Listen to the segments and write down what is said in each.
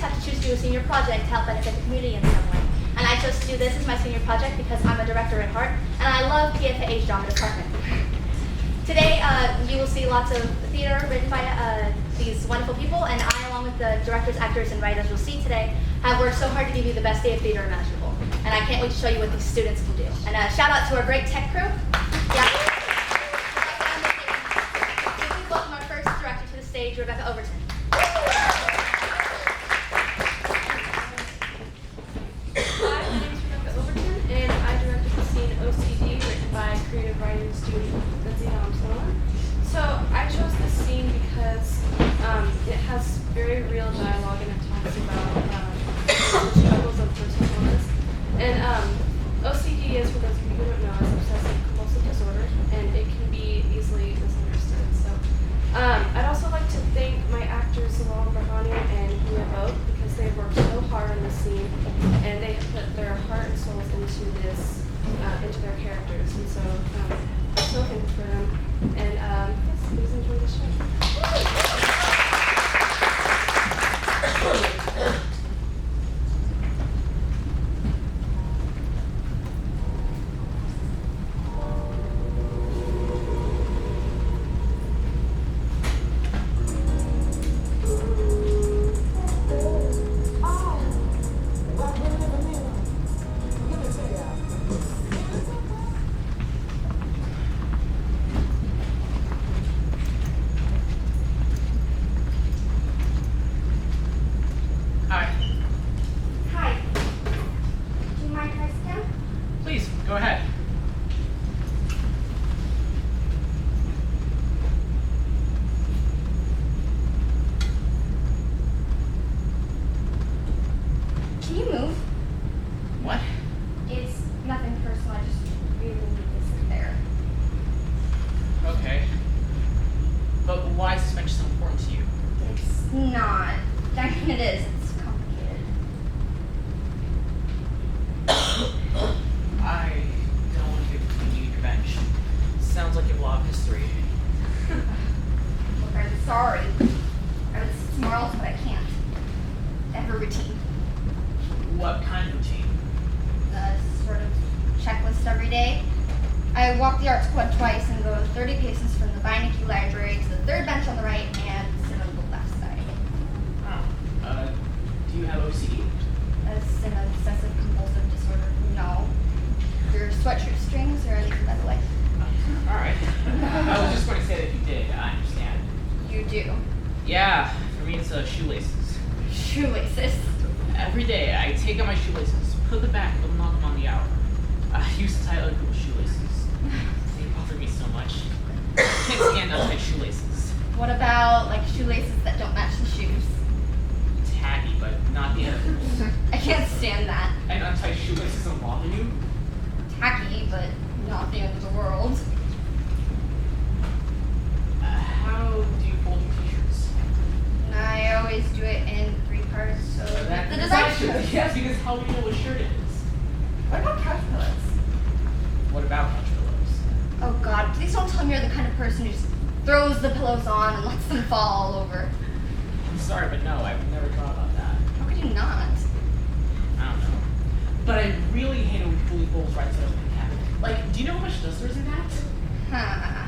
have to choose to do a senior project to help benefit the community in some way. And I chose to do this as my senior project because I'm a director at heart, and I love PFA's drama department. Today, you will see lots of theater written by these wonderful people, and I, along with the directors, actors, and writers you'll see today, have worked so hard to give you the best day of theater imaginable. And I can't wait to show you what these students can do. And shout out to our great tech crew. Yeah. Please welcome our first director to the stage, Rebecca Overton. Hi, my name is Rebecca Overton, and I directed the scene OCD, written by creative writing student Lindsay Almslower. So I chose this scene because it has very real dialogue, and it talks about the struggles of mental illness. And OCD is, for those of you who don't know, is obsessive compulsive disorder, and it can be easily misunderstood. So I'd also like to thank my actors Zawal Barhani and Mia Vogt, because they worked so hard on the scene, and they have put their heart and souls into this, into their characters. And so I'm so thankful for them. And yes, please enjoy the show. Go ahead. Can you move? What? It's nothing personal. I just really need to sit there. Okay. But why is suspension so important to you? It's not. I mean, it is. It's complicated. I don't want to get between you and your bench. Sounds like you have a lot of history. Look, I'm sorry. I would sit somewhere else, but I can't. I have a routine. What kind of routine? A sort of checklist every day. I walk the art squad twice and go 30 paces from the Beinecke Library to the third bench on the right and sit on the left side. Oh. Do you have OCD? That's an obsessive compulsive disorder. No. Your sweatshirt strings or anything, by the way? Alright. I was just going to say that if you did, I understand. You do. Yeah, for me it's shoelaces. Shoelaces. Every day I take out my shoelaces, put them back, and knock them on the hour. I used to tie other people's shoelaces. They bother me so much. I can't stand untied shoelaces. What about, like, shoelaces that don't match the shoes? Tacky, but not the end of the world. I can't stand that. And untied shoelaces don't bother you? Tacky, but not the end of the world. How do you fold your t-shirts? I always do it in 3 parts, so That's the design shows. Yes, because how do you know what shirt it is? What about couch pillows? What about couch pillows? Oh God, please don't tell me you're the kind of person who just throws the pillows on and lets them fall all over. I'm sorry, but no, I've never thought about that. How could you not? I don't know. But I really hate it when Julie Bowles writes it up in the cabinet. Like, do you know how much dust there is in that? Huh.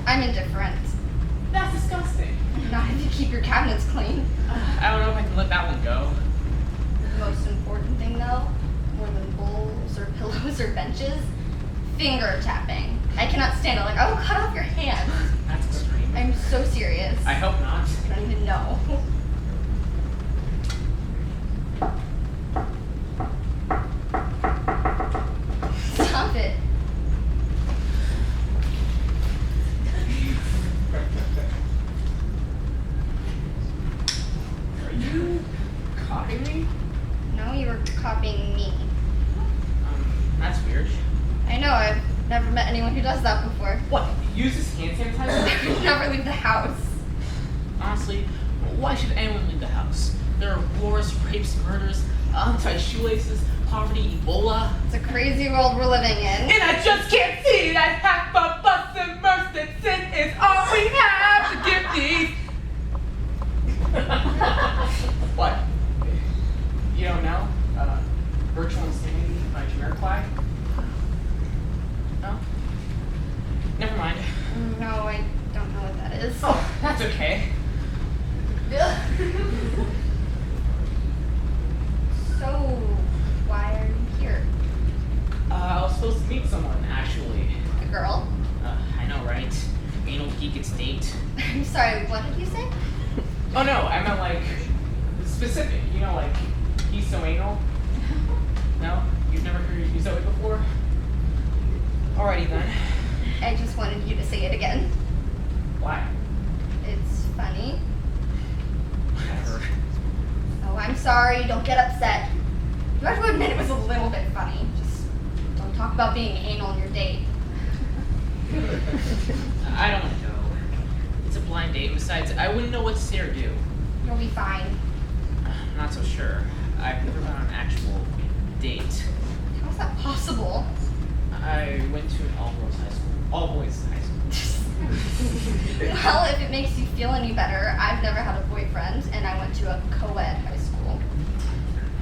I'm indifferent. That's disgusting. Not if you keep your cabinets clean. I don't know if I can let that one go. The most important thing though, more than bowls or pillows or benches, finger tapping. I cannot stand it. Like, I will cut off your hand. That's extreme. I'm so serious. I hope not. I don't even know. Stop it. Are you copying me? No, you were copying me. That's weird. I know, I've never met anyone who does that before. What? Use this hand sanitizer? Never leave the house. Honestly, why should anyone leave the house? There are wars, rapes, murders, untied shoelaces, poverty, Ebola. It's a crazy world we're living in. And I just can't see that half of us immersed in sin is all we have to give these. What? That's okay. So, why are you here? I was supposed to meet someone, actually. A girl? I know, right? Anal geek its date. I'm sorry, what did you say? Oh no, I meant like specific. You know, like he's so anal. No, you've never heard me say it before. Alrighty then. I just wanted you to say it again. Why? It's funny. Whatever. Oh, I'm sorry, don't get upset. You have to admit it was a little bit funny. Just don't talk about being anal on your date. I don't want to go. It's a blind date. Besides, I wouldn't know what to say or do. You'll be fine. I'm not so sure. I've never been on an actual date. How's that possible? I went to an all-girls high school. All-boys high school. Well, if it makes you feel any better, I've never had a boyfriend, and I went to a co-ed high school.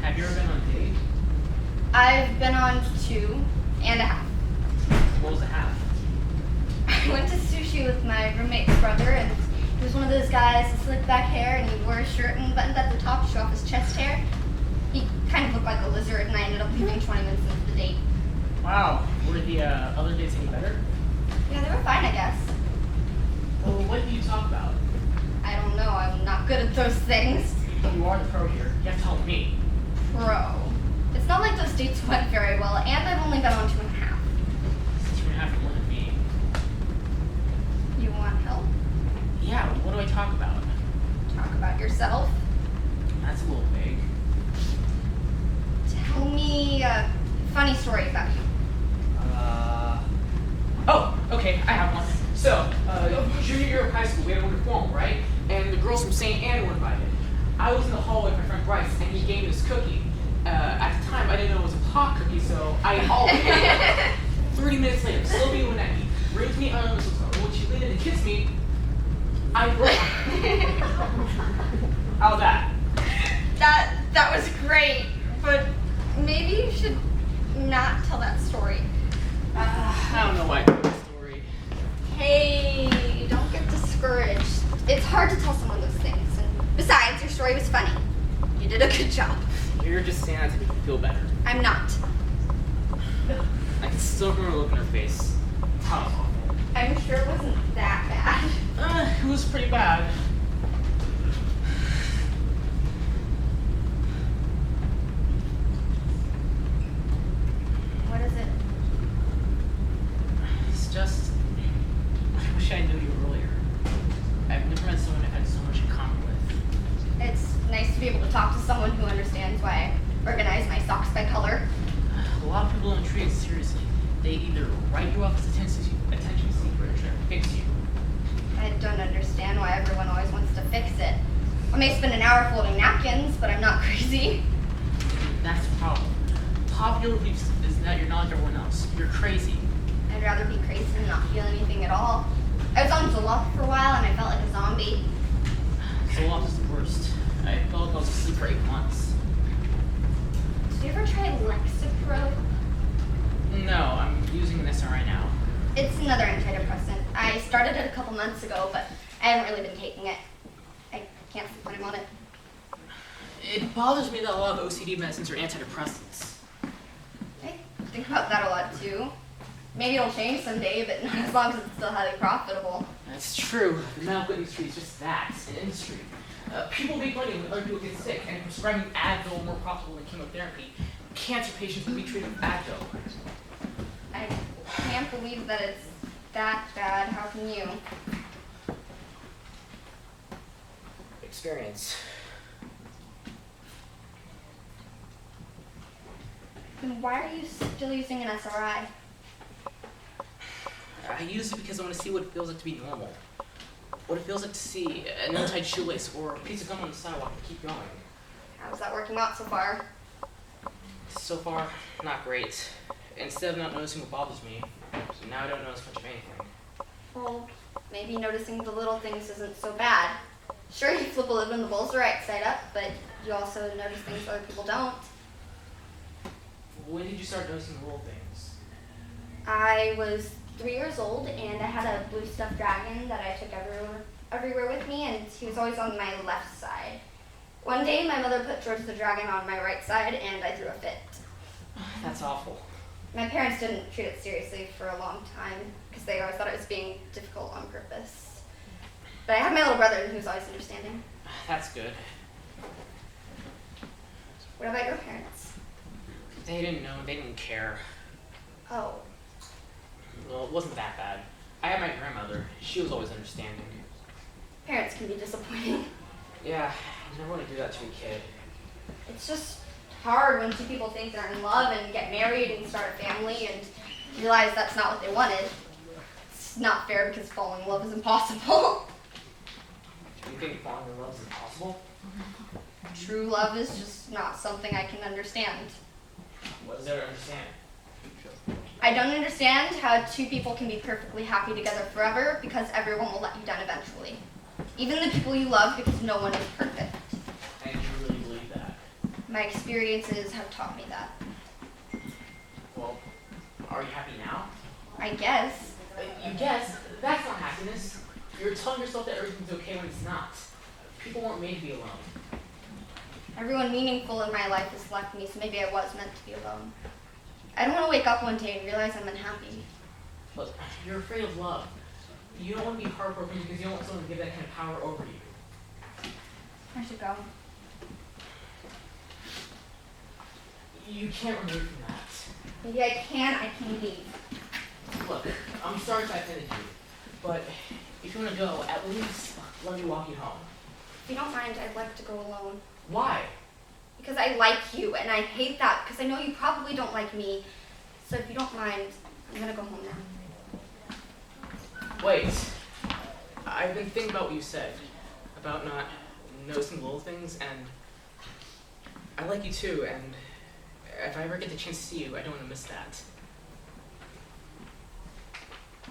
Have you ever been on a date? I've been on 2.5. What was it half? I went to sushi with my roommate's brother, and he was one of those guys with slick back hair, and he wore a shirt and buttoned at the top to show off his chest hair. He kind of looked like a lizard, and I ended up leaving 20 minutes into the date. Wow. Were the other dates any better? Yeah, they were fine, I guess. Well, what did you talk about? I don't know, I'm not good at those things. You are the pro here. You have to help me. Pro. It's not like those dates went very well, and I've only been on 2.5. 2.5 more than me. You want help? Yeah, what do I talk about? Talk about yourself. That's a little vague. Tell me a funny story about you. Oh, okay, I have one. So, junior year of high school, we had a winter formal, right? And the girls from St. Anne were invited. I was in the hallway with my friend Bryce, and he gave me this cookie. At the time, I didn't know it was a pot cookie, so I ate all of it. 30 minutes later, Sylvia Winecki brings me on mistletoe, and when she leaned in and kissed me, I broke. How's that? That was great, but maybe you should not tell that story. I don't know why I told the story. Hey, don't get discouraged. It's hard to tell someone those things. And besides, your story was funny. You did a good job. You're just saying that to make you feel better. I'm not. I can still remember the look in her face. That was awful. I'm sure it wasn't that bad. It was pretty bad. What is it? It's just, I wish I knew you earlier. I've never met someone I've had so much in common with. It's nice to be able to talk to someone who understands why I organize my socks by color. A lot of people don't treat it seriously. They either write you off as attention seeker or try to fix you. I don't understand why everyone always wants to fix it. I may spend an hour folding napkins, but I'm not crazy. That's the problem. Popular belief is that you're not like everyone else. You're crazy. I'd rather be crazy than not feel anything at all. I was on Zoloft for a while and I felt like a zombie. Zoloft is the worst. I felt like I was asleep for 8 months. Did you ever try Lexapro? No, I'm using this right now. It's another antidepressant. I started it a couple months ago, but I haven't really been taking it. I can't sleep when I'm on it. It bothers me that a lot of OCD medicines are antidepressants. I think about that a lot too. Maybe it'll change someday, but not as long as it's still highly profitable. That's true. The medical industry is just that. It's an industry. People make money when other people get sick, and prescribing Advil more profitable than chemotherapy. Cancer patients will be treated with Advil. I can't believe that it's that bad. How can you? Experience. Then why are you still using an SRI? I use it because I want to see what it feels like to be normal. What it feels like to see an untied shoelace or a piece of gum on the sidewalk and keep going. How's that working out so far? So far, not great. Instead of not noticing what bothers me, now I don't notice much of anything. Well, maybe noticing the little things isn't so bad. Sure, you flip a lid when the bowl's the right side up, but you also notice things other people don't. When did you start noticing the little things? I was 3 years old, and I had a blue stuffed dragon that I took everywhere with me, and he was always on my left side. One day, my mother put George the Dragon on my right side, and I threw a fit. That's awful. My parents didn't treat it seriously for a long time because they always thought I was being difficult on purpose. But I had my little brother who was always understanding. That's good. What about your parents? They didn't know, they didn't care. Oh, Well, it wasn't that bad. I had my grandmother. She was always understanding. parents can be disappointing. Yeah, you never want to do that to a kid. It's just hard when two people think they're in love and get married and start a family and realize that's not what they wanted. It's not fair because falling in love is impossible. Do you think falling in love is impossible? True love is just not something I can understand. What is there to understand? I don't understand how two people can be perfectly happy together forever because everyone will let you down eventually. Even the people you love, because no one is perfect. And you really believe that? My experiences have taught me that. Well, are you happy now? I guess. You guess? That's not happiness. You're telling yourself that everything's okay when it's not. People weren't made to be alone. Everyone meaningful in my life has left me, so maybe I was meant to be alone. I don't want to wake up one day and realize I'm unhappy. Look, you're afraid of love. You don't want to be heartbroken because you don't want someone to give that kind of power over you. I should go. You can't run away from that. Maybe I can leave. Look, I'm sorry if I offended you, but if you want to go, at least let me walk you home. If you don't mind, I'd like to go alone. Why? Because I like you, and I hate that because I know you probably don't like me. So if you don't mind, I'm gonna go home now. Wait. I've been thinking about what you said about not noticing little things, and I like you too, and if I ever get the chance to see you, I don't want to miss that.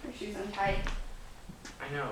Your shoes untied. I know.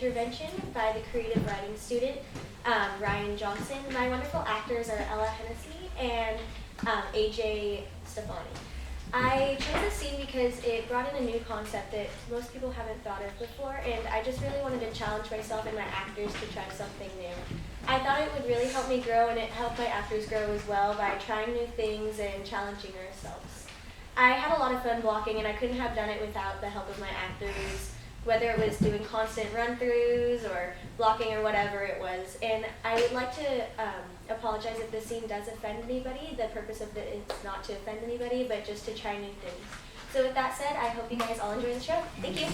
Intervention by the creative writing student, Ryan Johnson. My wonderful actors are Ella Hennessy and AJ Stefani. I chose this scene because it brought in a new concept that most people haven't thought of before, and I just really wanted to challenge myself and my actors to try something new. I thought it would really help me grow, and it helped my actors grow as well by trying new things and challenging ourselves. I had a lot of fun blocking, and I couldn't have done it without the help of my actors, whether it was doing constant run-throughs or blocking or whatever it was. And I would like to apologize if this scene does offend anybody. The purpose of it is not to offend anybody, but just to try new things. So with that said, I hope you guys all enjoy the show. Thank you.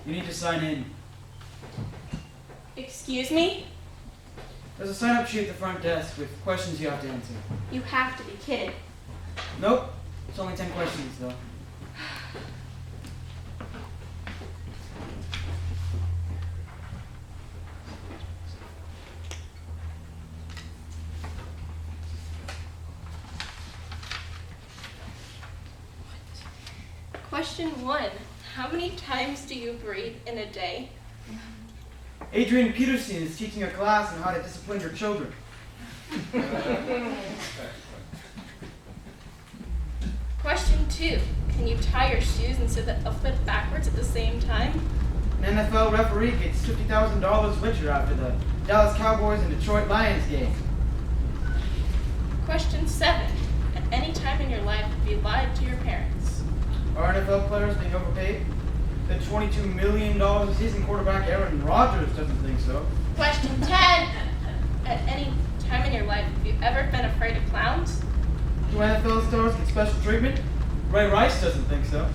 You need to sign in. Excuse me? There's a sign-up sheet at the front desk with questions you have to answer. You have to be kidding. Nope. It's only 10 questions, though. Question 1. How many times do you breathe in a day? Adrian Peterson is teaching a class on how to discipline your children. Question 2. Can you tie your shoes and say the alphabet backwards at the same time? An NFL referee gets $50,000 richer after the Dallas Cowboys and Detroit Lions game. Question 7. At any time in your life, have you lied to your parents? Are NFL players being overpaid? The $22 million a season quarterback Aaron Rodgers doesn't think so. Question 10. At any time in your life, have you ever been afraid of clowns? Do NFL stars get special treatment? Ray Rice doesn't think so.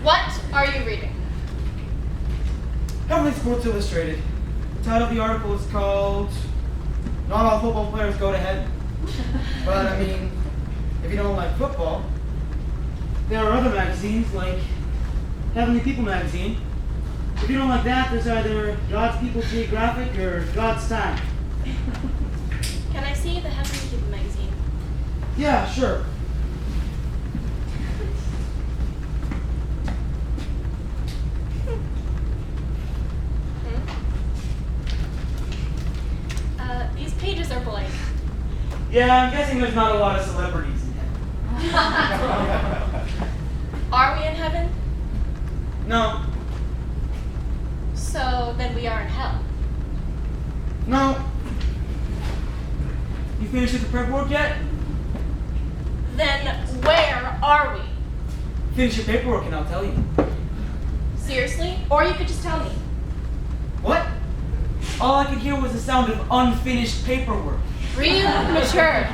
What are you reading? Heavenly Sports Illustrated. The title of the article is called Not All Football Players Go to Heaven. But I mean, if you don't like football, there are other magazines like Heavenly People magazine. If you don't like that, there's either God's People Geographic or God's Time. Can I see the Heavenly People magazine? Yeah, sure. These pages are blank. Yeah, I'm guessing there's not a lot of celebrities in heaven. Are we in heaven? No. So then we are in hell. No. You finished with the prep work yet? Then where are we? Finish your paperwork and I'll tell you. Seriously? Or you could just tell me. What? All I could hear was the sound of unfinished paperwork. Real mature.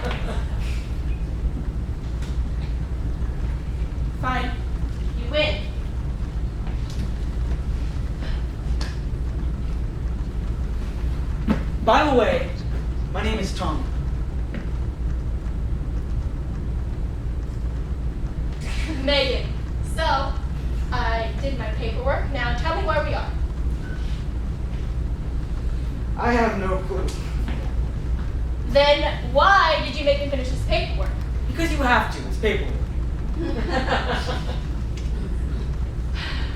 Fine. You win. By the way, my name is Tom. Megan. So, I did my paperwork. Now tell me where we are. I have no clue. Then why did you make me finish this paperwork? Because you have to, it's paperwork.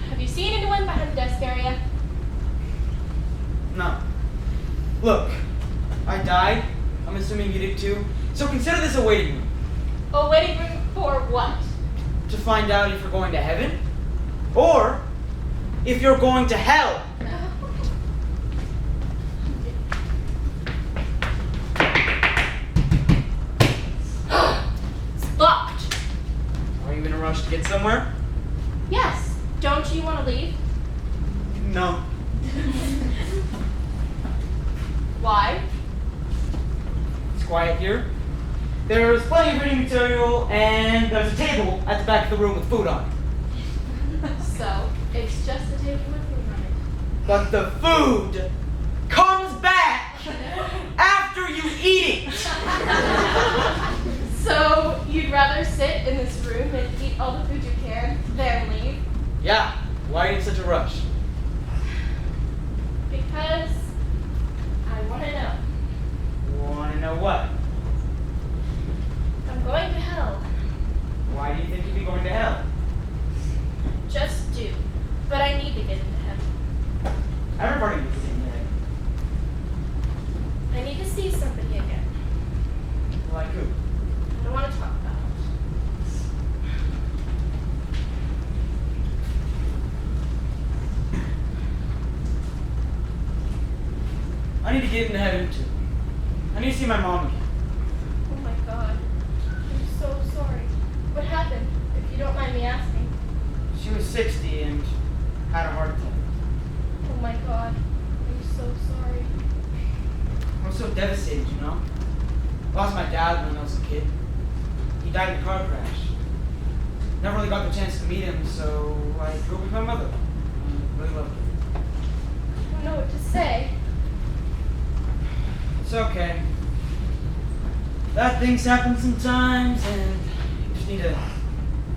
Have you seen anyone behind the desk area? No. Look, I died. I'm assuming you did too. So consider this a waiting room. A waiting room for what? To find out if you're going to heaven, or if you're going to hell. It's locked. Are you in a rush to get somewhere? Yes. Don't you want to leave? No. Why? It's quiet here. There's plenty of reading material, and there's a table at the back of the room with food on it. So, it's just a table with food on it. But the food comes back after you eat it. So, you'd rather sit in this room and eat all the food you can than leave? Yeah, why are you in such a rush? Because I want to know. Want to know what? I'm going to hell. Why do you think you'd be going to hell? Just do. But I need to get into heaven. Everybody needs to see that. I need to see somebody again. Like who? I don't want to talk about it. I need to get into heaven too. I need to see my mom again. Oh my god. I'm so sorry. What happened, if you don't mind me asking? She was 60 and had a heart attack. Oh my god. I'm so sorry. I was so devastated, you know? Lost my dad when I was a kid. He died in a car crash. Never really got the chance to meet him, so I grew up with my mother. I really loved her. I don't know what to say. It's okay. Bad things happen sometimes, and you just need to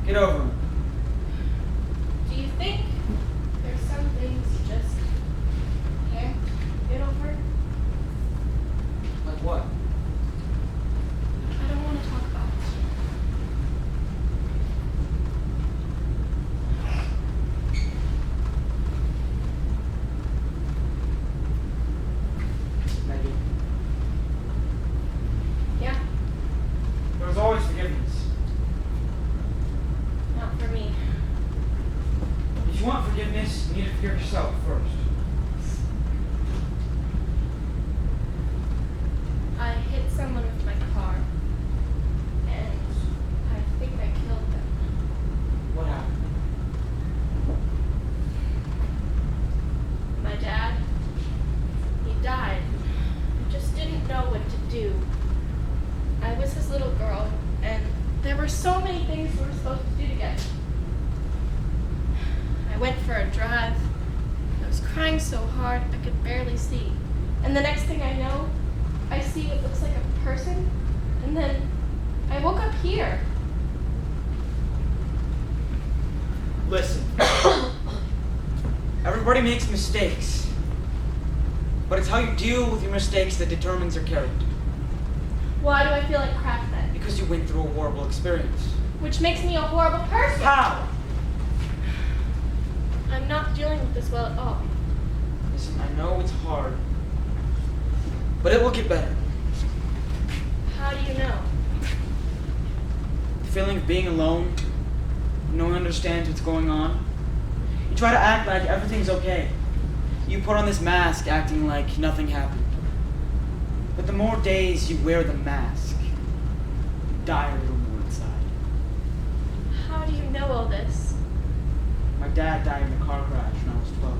get over them. Do you think there's some things you just can't get over? Like what? I don't want to talk about it. Maggie, Yeah, there was always forgiveness. not for me. If you want forgiveness, you need to forgive yourself first. I hit someone with my car, and I think I killed them. What happened? My dad, he died. I just didn't know what to do. I was his little girl, and there were so many things we were supposed to do together. I went for a drive. I was crying so hard I could barely see. And the next thing I know, I see what looks like a person, and then I woke up here. Listen. Everybody makes mistakes. But it's how you deal with your mistakes that determines your character. Why do I feel like crap then? Because you went through a horrible experience. Which makes me a horrible person. How? I'm not dealing with this well at all. Listen, I know it's hard. But it will get better. How do you know? The feeling of being alone, no one understands what's going on. You try to act like everything's okay. You put on this mask acting like nothing happened. But the more days you wear the mask, you die a little more inside. How do you know all this? My dad died in a car crash when I was 12.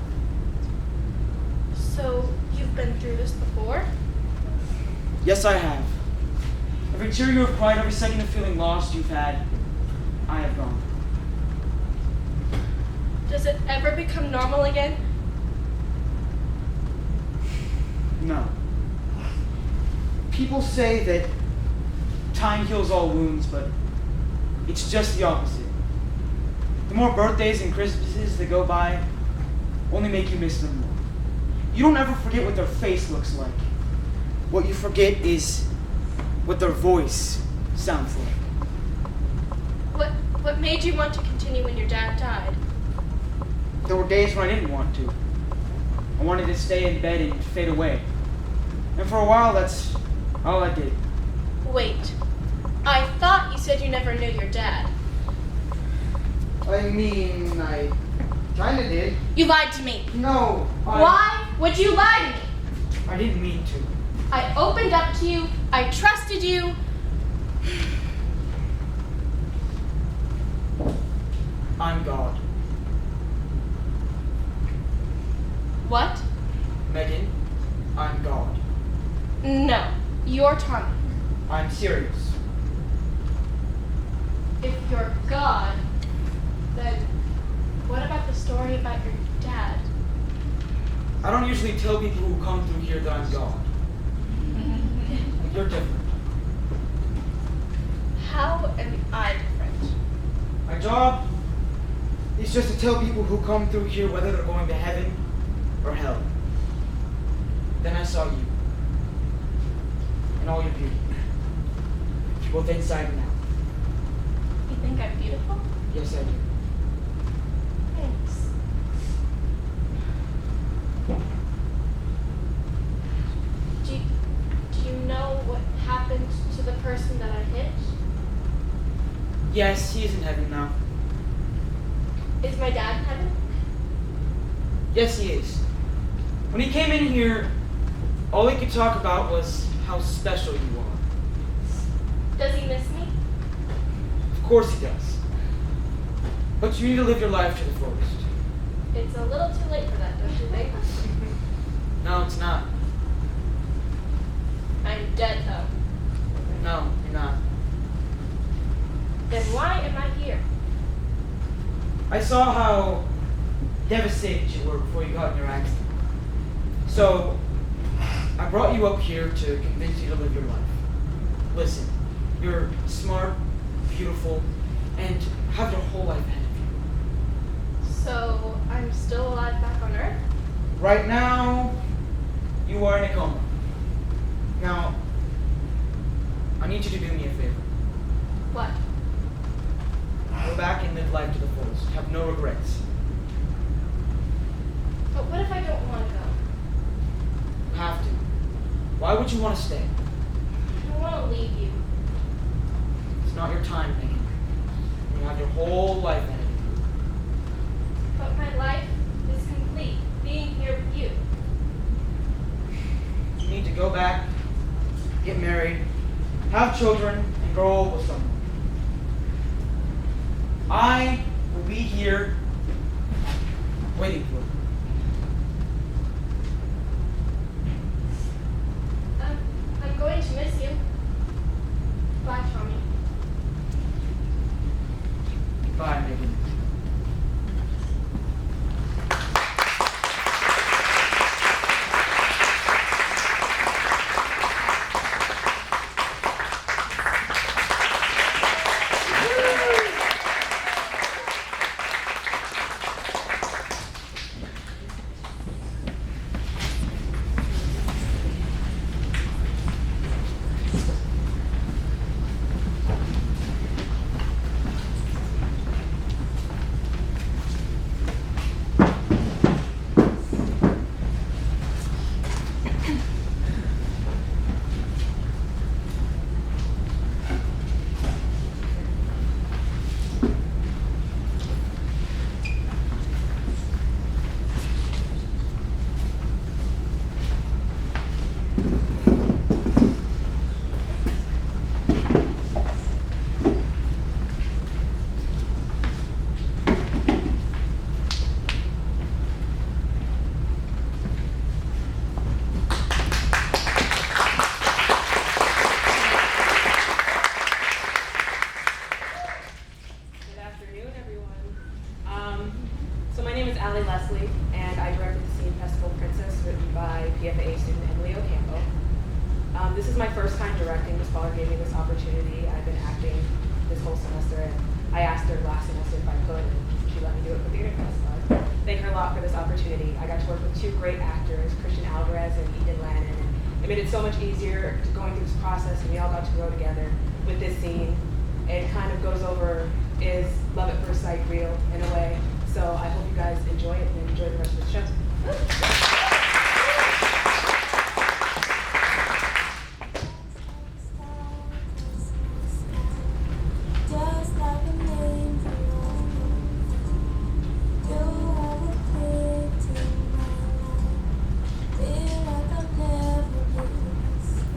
So, you've been through this before? Yes, I have. Every tear you have cried, every second of feeling lost you've had, I have gone through. Does it ever become normal again? No. People say that time heals all wounds, but it's just the opposite. The more birthdays and Christmases that go by only make you miss them more. You don't ever forget what their face looks like. What you forget is what their voice sounds like. What made you want to continue when your dad died? There were days when I didn't want to. I wanted to stay in bed and fade away. And for a while, that's all I did. Wait. I thought you said you never knew your dad. I mean, I kinda did. You lied to me. No, Why would you lie to me? I didn't mean to. I opened up to you. I trusted you. I'm God. What? Megan, I'm God. No. You're Tommy. I'm serious. If you're God, then what about the story about your dad? I don't usually tell people who come through here that I'm God. You're different. How am I different? My job is just to tell people who come through here whether they're going to heaven or hell. Then I saw you. And all your beauty. Both inside and out. You think I'm beautiful? Yes, I do. Thanks. Do you know what happened to the person that I hit? Yes, he is in heaven now. Is my dad in heaven? Yes, he is. When he came in here, all he could talk about was how special you are. Does he miss me? Of course he does. But you need to live your life to the fullest. It's a little too late for that, don't you think? No, it's not. I'm dead, though. No, you're not. Then why am I here? I saw how devastated you were before you got in your accident. So, I brought you up here to convince you to live your life. Listen, you're smart, beautiful, and have your whole life ahead of you. So I'm still alive back on Earth? Right now, you are in a coma. Now, I need you to do me a favor. What? Go back and live life to the fullest. Have no regrets. But what if I don't want to go? You have to. Why would you want to stay? I don't want to leave you. It's not your time, Megan. You have your whole life ahead of you. But my life is complete being here with you. You need to go back, get married, have children, and grow old with someone. I will be here waiting for you. I'm going to miss you. Bye, Tommy. Bye, Megan. Good afternoon, everyone. So my name is Allie Leslie, and I directed the scene Festival Princess, written by PFA student Emily Ocampo. This is my first time directing. Ms. Baller gave me this opportunity. I've been acting this whole semester, and I asked her last semester if I could, and she let me do it for Theater Fest. I thank her a lot for this opportunity. I got to work with two great actors, Christian Alvarez and Eden Lannon, and it made it so much easier going through this process, and we all got to grow together with this scene. It kind of goes over, is love at first sight real in a way? So I hope you guys enjoy it and enjoy the rest of the show. Just like an angel, you have appeared in my life. Feel like I've never been the same.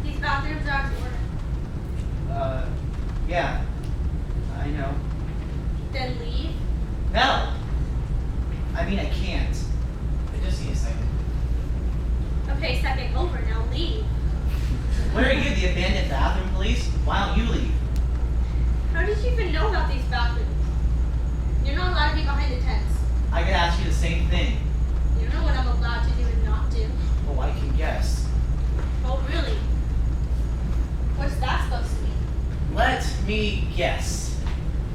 These bathrooms are out of order. Yeah. I know. Then leave. No! I mean, I can't. I just need a second. Okay, second over, now leave. Where are you, the abandoned bathroom police? Why don't you leave? How did you even know about these bathrooms? You're not allowed to be behind the tents. I could ask you the same thing. You know what I'm allowed to do and not do. Oh, I can guess. Oh, really? What's that supposed to mean? Let me guess.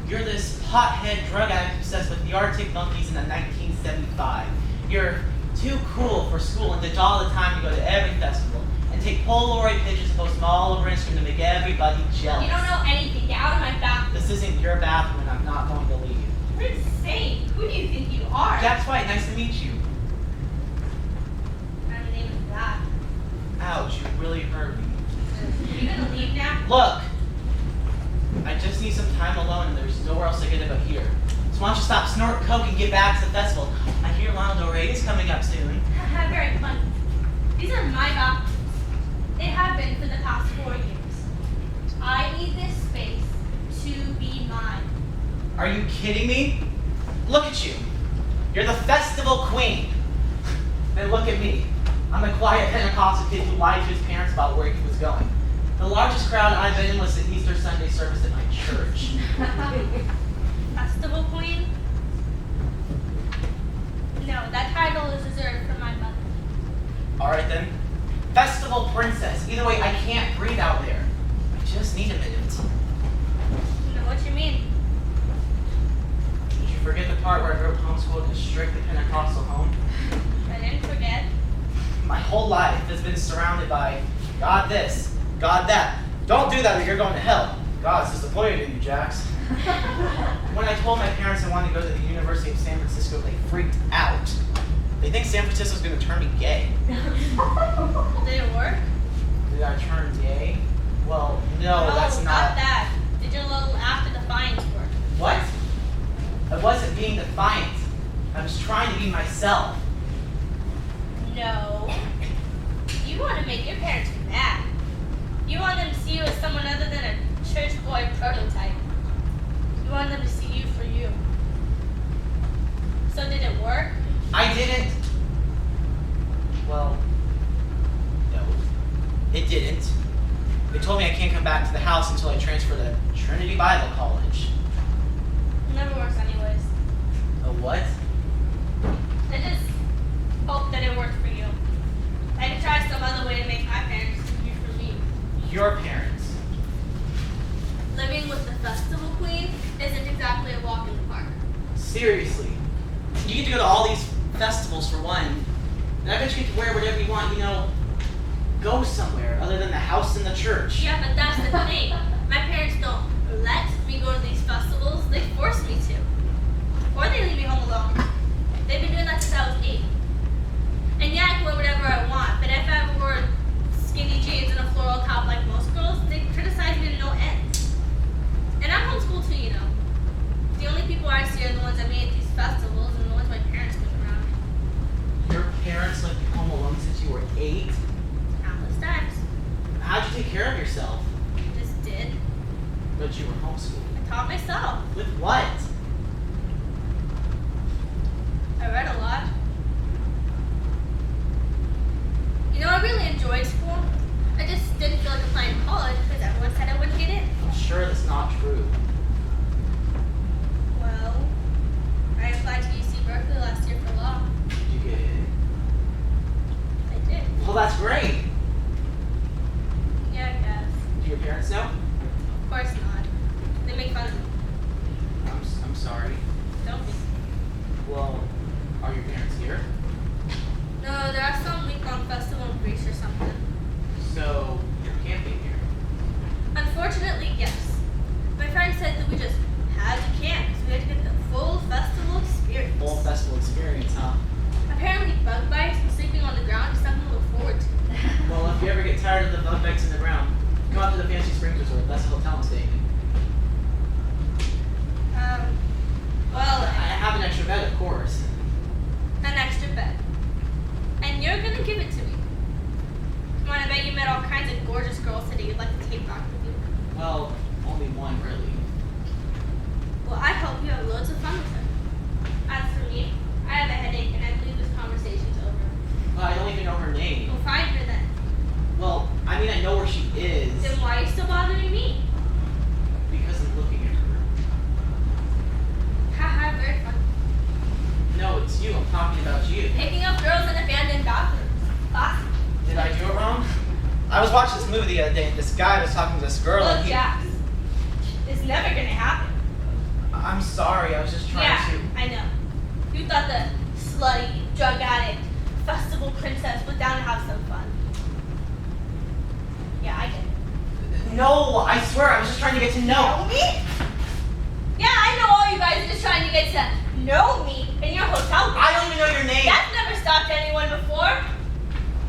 You're this pothead drug addict obsessed with the Arctic Monkeys in the 1975. You're too cool for school and ditch all the time to go to every festival and take Polaroid pictures and post them all over Instagram to make everybody jealous. You don't know anything. Get out of my bathroom. This isn't your bathroom and I'm not going to leave. You're insane. Who do you think you are? Jack White, nice to meet you. What kind of name is that? Ouch, you really hurt me. You gonna leave now? Look! I just need some time alone and there's nowhere else to get it but here. So why don't you stop snorting coke and get back to the festival? I hear Lana Del Rey is coming up soon. Very funny. These are my bathrooms. It have been for the past 4 years. I need this space to be mine. Are you kidding me? Look at you. You're the festival queen. And look at me. I'm a quiet Pentecostal kid who lied to his parents about where he was going. The largest crowd I've been in was the Easter Sunday service at my church. Festival Queen? No, that title is reserved for my mother. Alright then. Festival princess. Either way, I can't breathe out there. I just need a minute. You know what you mean? Did you forget the part where I grew up homeschooled in a strictly Pentecostal home? I didn't forget. My whole life has been surrounded by God this, God that. Don't do that or you're going to hell. God's disappointed in you, Jax. When I told my parents I wanted to go to the University of San Francisco, they freaked out. They think San Francisco's going to turn me gay. Did it work? Did I turn gay? Well, no, that's not not. that. Did your little after defiance work? What? I wasn't being defiant. I was trying to be myself. No. You want to make your parents mad. You want them to see you as someone other than a church boy prototype. You want them to see you for you. So did it work? I didn't. Well, no, it didn't. They told me I can't come back to the house until I transfer to Trinity Bible College. It never works anyways. A what? I just hope that it worked for you. I could try some other way to make my parents see you for me. Your parents. Living with the festival queen isn't exactly a walk in the park. Seriously. You get to go to all these festivals for one. And I bet you get to wear whatever you want, you know, go somewhere other than the house and the church. Yeah, but that's the thing. My parents don't let me go to these festivals. They force me to. Or they leave me home alone. They've been doing that since I was 8. And yeah, I can wear whatever I want, but if I wore skinny jeans and a floral top like most girls, they'd criticize me to no end. And I'm homeschooled too, you know. The only people I see are the ones I meet at these festivals and the ones my parents bring around. Your parents left you home alone since you were 8? Countless times. How'd you take care of yourself? Just did. But you were homeschooled. I taught myself. With what? I read a lot. You know, I really enjoyed school. I just didn't feel like applying to college because everyone said I wouldn't get in. I'm sure that's not true. Well, I applied to UC Berkeley last year for law. Did you get in? I did. Well, that's great. Yeah, I guess. Do your parents know? Of course not. They make fun of me. I'm sorry. Don't be. Well, are your parents here? No, there are some week-long festival in Greece or something. So, you're camping here. Unfortunately, yes. My friend said that we just had to camp because we had to get the full festival experience. Full festival experience, huh? Apparently, bug bites and sleeping on the ground is something to look forward to. Well, if you ever get tired of the bug bites in the ground, come out to the Fancy Springs Resort. That's the hotel I'm staying in. Well, I have an extra bed, of course. an extra bed. And you're gonna give it to me. Come on, I bet you met all kinds of gorgeous girls today you'd like to take back with you. Well, only one, really. Well, I hope you have loads of fun with her. As for me, I have a headache and I believe this conversation's over. Well, I don't even know her name. We'll find her then. Well, I mean, I know where she is. Then why are you still bothering me? Because I'm looking at her. Haha, very fun. No, it's you. I'm talking about you. Picking up girls in abandoned bathrooms. Classic. Did I do it wrong? I was watching this movie the other day, and this guy was talking to this girl, Look, and he... Jax. It's never gonna happen. I'm sorry. I was just trying Yeah, to... I know. You thought the slutty, drug addict, festival princess was down to have some fun. Yeah, I get it. No, I swear. I was just trying to get to know... Me? Yeah, I know all you guys are just trying to get to know me in your hotel room. I don't even know your name. That's never stopped anyone before.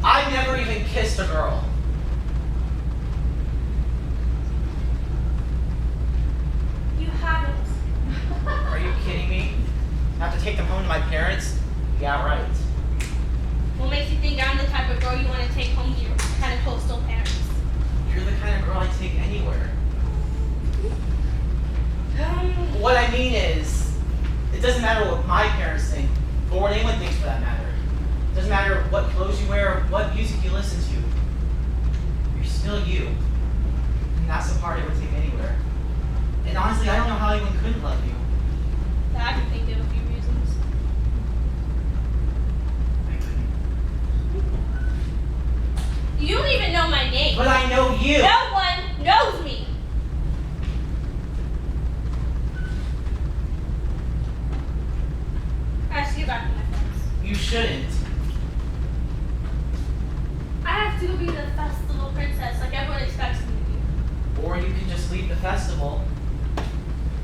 I've never even kissed a girl. You haven't. Are you kidding me? Have to take them home to my parents? Yeah, right. What makes you think I'm the type of girl you want to take home to your kind of coastal parents? You're the kind of girl I take anywhere. What I mean is, it doesn't matter what my parents think, or what anyone thinks for that matter. It doesn't matter what clothes you wear or what music you listen to. You're still you. And that's the part I would take anywhere. And honestly, I don't know how anyone couldn't love you. I can think of a few reasons. I couldn't. You don't even know my name. But I know you! No one knows me. I should get back to my friends. You shouldn't. I have to go be the festival princess like everyone expects me to be. Or you can just leave the festival.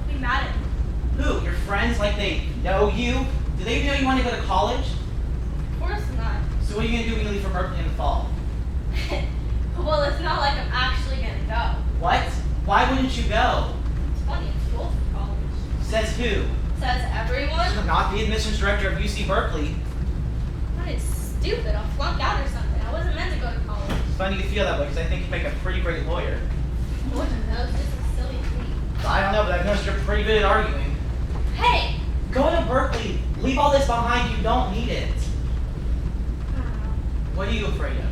Be mad at me. Who? Your friends? Like they know you? Do they even know you want to go to college? Of course not. So what are you going to do when you leave for Berkeley in the fall? Well, it's not like I'm actually gonna go. What? Why wouldn't you go? It's funny, it's school for college. Says who? Says everyone. Not the admissions director of UC Berkeley. What is stupid? I'll flunk out or something. I wasn't meant to go to college. It's funny you feel that way because I think you make a pretty great lawyer. That was just a silly tweet. I don't know, but I've noticed you're pretty good at arguing. Hey! Go to Berkeley. Leave all this behind. You don't need it. What are you afraid of?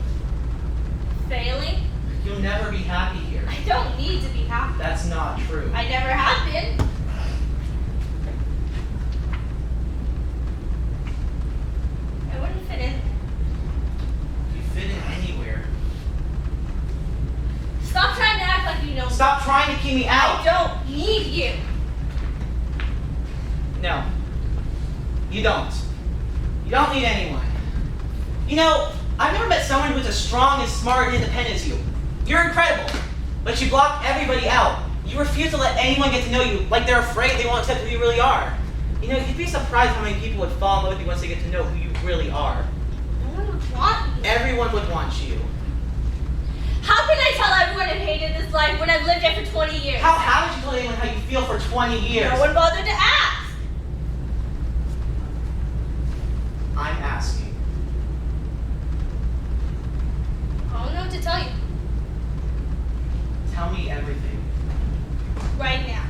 Failing? You'll never be happy here. I don't need to be happy. That's not true. I never have been. I wouldn't fit in. You fit in anywhere. Stop trying to act like you know me. Stop trying to keep me out. I don't need you. No. You don't. You don't need anyone. You know, I've never met someone who's as strong, as smart, and independent as you. You're incredible. But you block everybody out. You refuse to let anyone get to know you like they're afraid they won't accept who you really are. You know, you'd be surprised how many people would fall in love with you once they get to know who you really are. No one would want me. Everyone would want you. How can I tell everyone I've hated this life when I've lived it for 20 years? How haven't you told anyone how you feel for 20 years? No one bothered to ask. I'm asking. I don't know what to tell you. Tell me everything. Right now.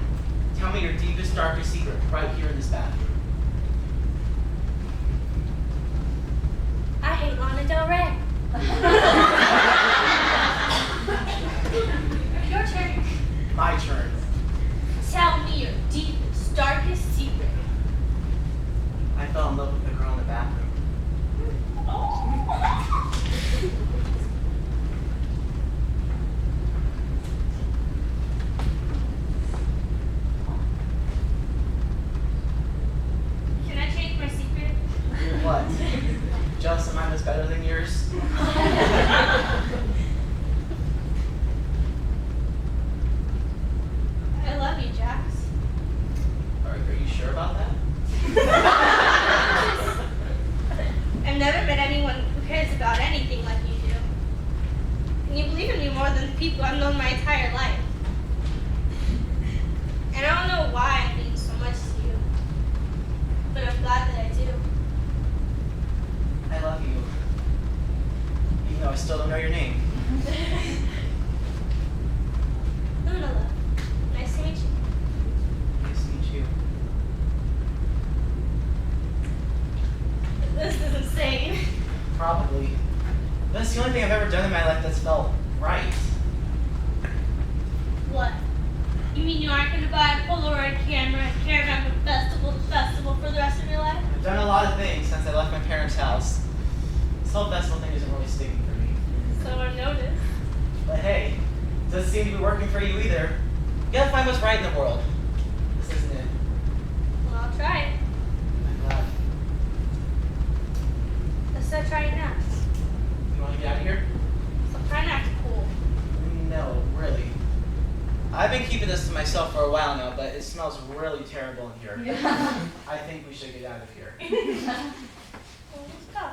Tell me your deepest, darkest secret right here in this bathroom. I hate Lana Del Rey. Your turn. My turn. Tell me your deepest, darkest secret. I fell in love with the girl in the bathroom. Can I change my secret? What? Jealous that mine was better than yours? I love you, Jax. Are you sure about that? I've never met anyone who cares about anything like you do. And you believe in me more than the people I've known my entire life. And I don't know why I mean so much to you. But I'm glad that I do. I love you. Even though I still don't know your name. Luna love. Nice to meet you. Nice to meet you. This is insane. Probably. That's the only thing I've ever done in my life that's felt right. What? You mean you aren't going to buy a Polaroid camera and caravan from festival to festival for the rest of your life? I've done a lot of things since I left my parents' house. This whole festival thing isn't really sticking for me. So I've noticed. But hey, it doesn't seem to be working for you either. You gotta find what's right in the world. This isn't it. Well, I'll try it. I'm glad. Let's start trying it now. You wanna get out of here? So I'm trying to act cool. No, really. I've been keeping this to myself for a while now, but it smells really terrible in here. I think we should get out of here. Well, let's go.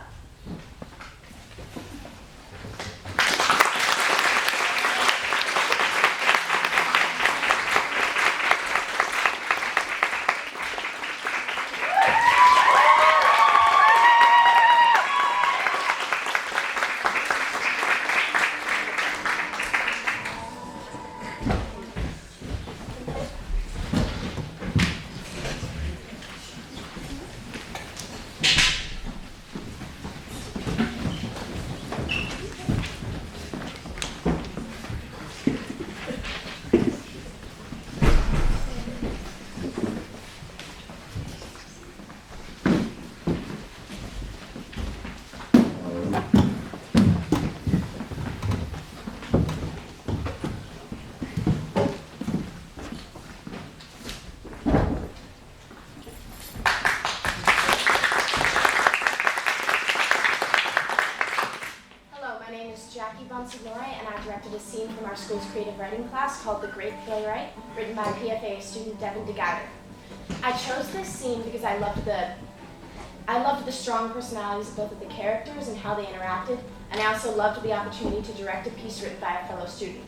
our school's creative writing class called The Great Playwright, written by PFA student Devin DeGuider. I chose this scene because I loved the strong personalities of both of the characters and how they interacted, and I also loved the opportunity to direct a piece written by a fellow student.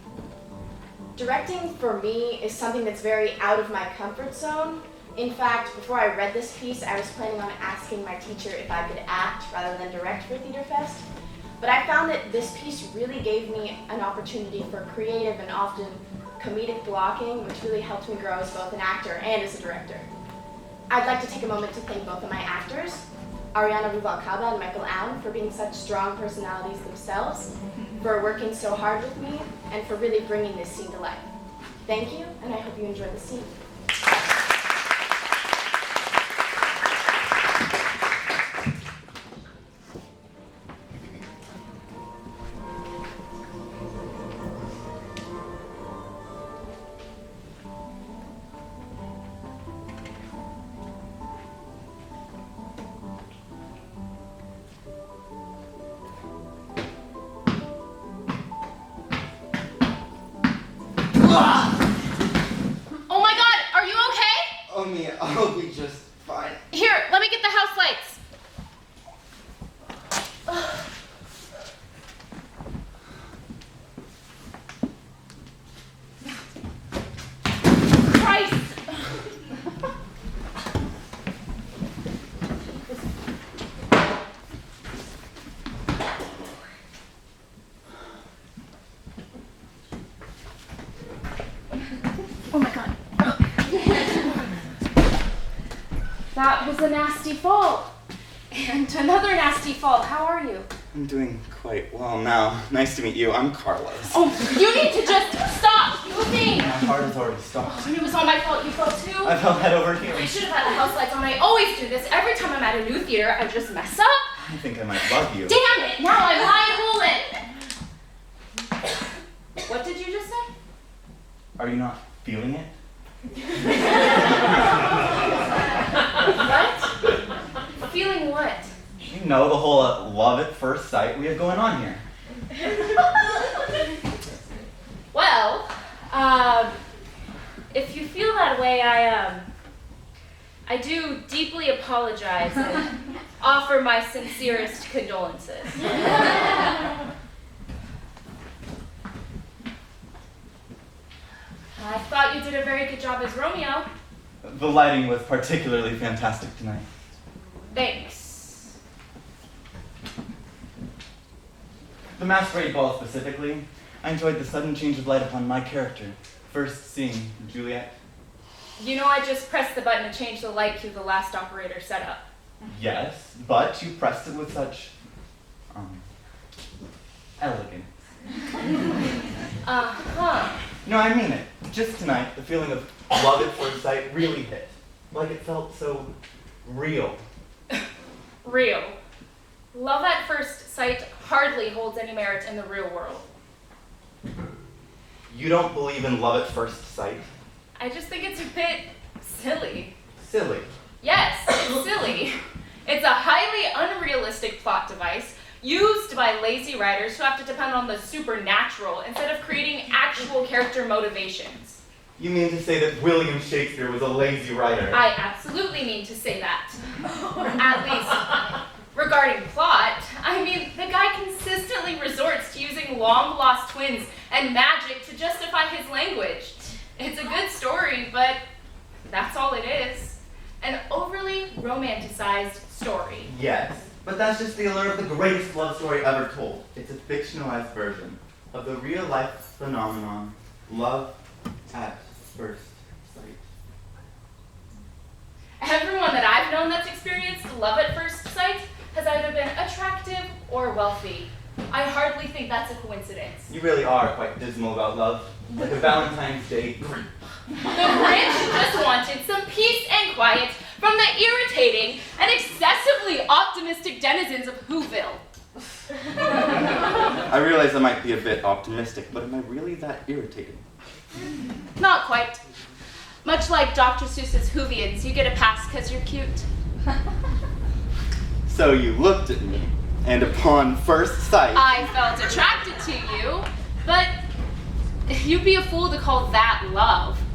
Directing for me is something that's very out of my comfort zone. In fact, before I read this piece, I was planning on asking my teacher if I could act rather than direct for Theater Fest. But I found that this piece really gave me an opportunity for creative and often comedic blocking, which really helped me grow as both an actor and as a director. I'd like to take a moment to thank both of my actors, Ariana Rubalcaba and Michael Allen, for being such strong personalities themselves, for working so hard with me, and for really bringing this scene to life. Thank you, and I hope you enjoy the scene. Oh my god, are you okay? Oh, Mia, I'll be just fine. Here, let me get the house lights. Christ! Oh my god. That was a nasty fall. And another nasty fall. How are you? I'm doing quite well now. Nice to meet you. I'm Carlos. Oh, you need to just stop moving. My heart has already stopped. It was all my fault. You fell too. I fell head over here. I should have had the house lights on. I always do this. Every time I'm at a new theater, I just mess up. I think I might love you. Damn it! Now I'm lying What did you just say? Are you not feeling it? What? Feeling what? You know the whole love at first sight we have going on here. Well, if you feel that way, I do deeply apologize and offer my sincerest condolences. I thought you did a very good job as Romeo. The lighting was particularly fantastic tonight. Thanks. The masquerade ball specifically, I enjoyed the sudden change of light upon my character. First seeing Juliet. You know I just pressed the button to change the light cue the last operator set up. Yes, but you pressed it with such, elegance. Uh-huh. No, I mean it. Just tonight, the feeling of love at first sight really hit. Like it felt so real. Real. Love at first sight hardly holds any merit in the real world. You don't believe in love at first sight? I just think it's a bit silly. Silly. Yes, it's silly. It's a highly unrealistic plot device used by lazy writers who have to depend on the supernatural instead of creating actual character motivations. You mean to say that William Shakespeare was a lazy writer? I absolutely mean to say that. At least, regarding plot, I mean, the guy consistently resorts to using long-lost twins and magic to justify his language. It's a good story, but that's all it is. An overly romanticized story. Yes, but that's just the allure of the greatest love story ever told. It's a fictionalized version of the real-life phenomenon, love at first sight. Everyone that I've known that's experienced love at first sight has either been attractive or wealthy. I hardly think that's a coincidence. You really are quite dismal about love, like a Valentine's Day Grinch. The Grinch just wanted some peace and quiet from the irritating and excessively optimistic denizens of Whoville. I realize I might be a bit optimistic, but am I really that irritating? Not quite. Much like Dr. Seuss's Whovians, you get a pass because you're cute. So you looked at me, and upon first sight... I felt attracted to you, but You'd be a fool to call that love.